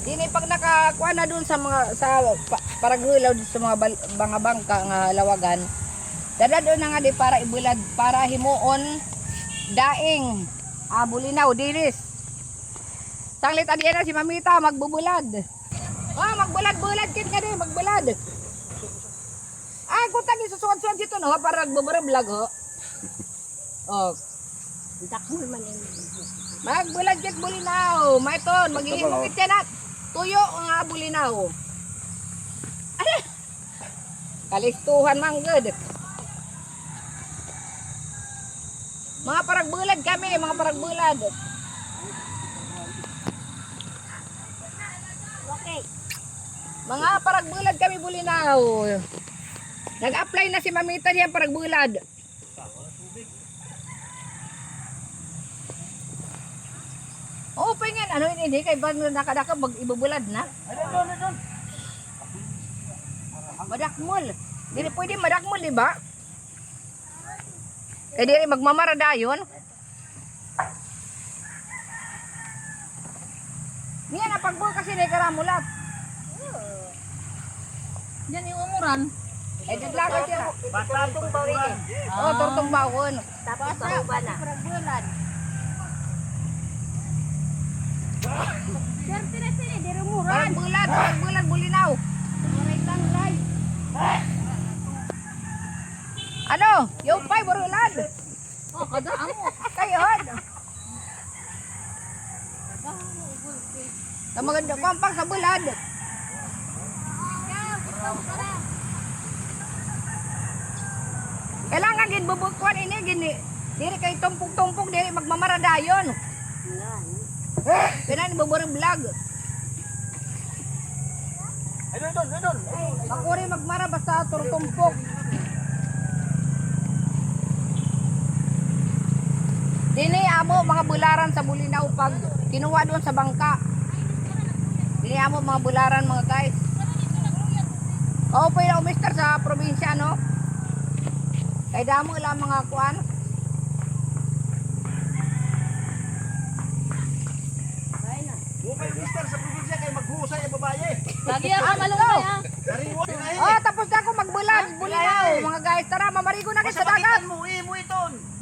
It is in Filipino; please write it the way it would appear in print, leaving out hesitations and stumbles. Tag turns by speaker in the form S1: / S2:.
S1: Dini pag nakakuha na dun sa mga paragulaw sa mga bangka nga lawagan. Dada doon na nga di para ibulad para himuon daing bulinaw diris. Sanglit adiyan na si Mamita magbubulad. Magbulad-bulad kit ka din magbulad. Kung tagi susuan-suan dito no para nagbubulag ho.
S2: Dakmul man yung
S1: Magbulag kit bulinaw. Maiton maghihimok kit na tuyo nga bulinaw. Kalistuhan manggod. Mga paragbulad kami, mga paragbulad.
S2: okay.
S1: Mga paragbulad kami bulinaw. Nag-apply na si Mamita diyan paragbulad. Pengen ano ini kay bang nakadaka mag ibubulad na.
S3: Doon.
S1: Madakmol. Dili pwede madakmol, di ba? Kaya dili magmamarada yun. Niya na pagbul kasi na karamulat.
S2: Yan yung umuran.
S1: Ay daglagay siya.
S3: Batang bawin.
S1: Turtong bawon.
S2: Tapos sa na.
S1: Paragbulad.
S2: Swerte na sila, di rumuran.
S1: Paragbulad bulinaw.
S2: Maray tanglay.
S1: Ano? Yung pay burulad.
S2: Kada amo.
S1: Kayon. Na maganda kompang sa bulad. Kailangan gin bubukwan ini gini. Diri kay tumpok-tumpok diri magmamaradayon. Kailangan buburong vlog.
S3: Ay doon.
S1: Makuri magmara basta tumpok. Dini amo mga bularan sa bulinaw pag kinuha doon sa bangka. Dini amo mga bularan mga guys. Pwede umister sa probinsya no. Kay damo lang mga kuan.
S3: Bukay mister sa probinsya kay maghuhusay ang babae.
S2: Lagi ang malungay ha.
S3: Dariwa na
S1: Tapos na ako magbulad, bulinaw mga guys. Tara, mamarigo na kita sa dagat.
S3: Masabakitan mo, mo iton.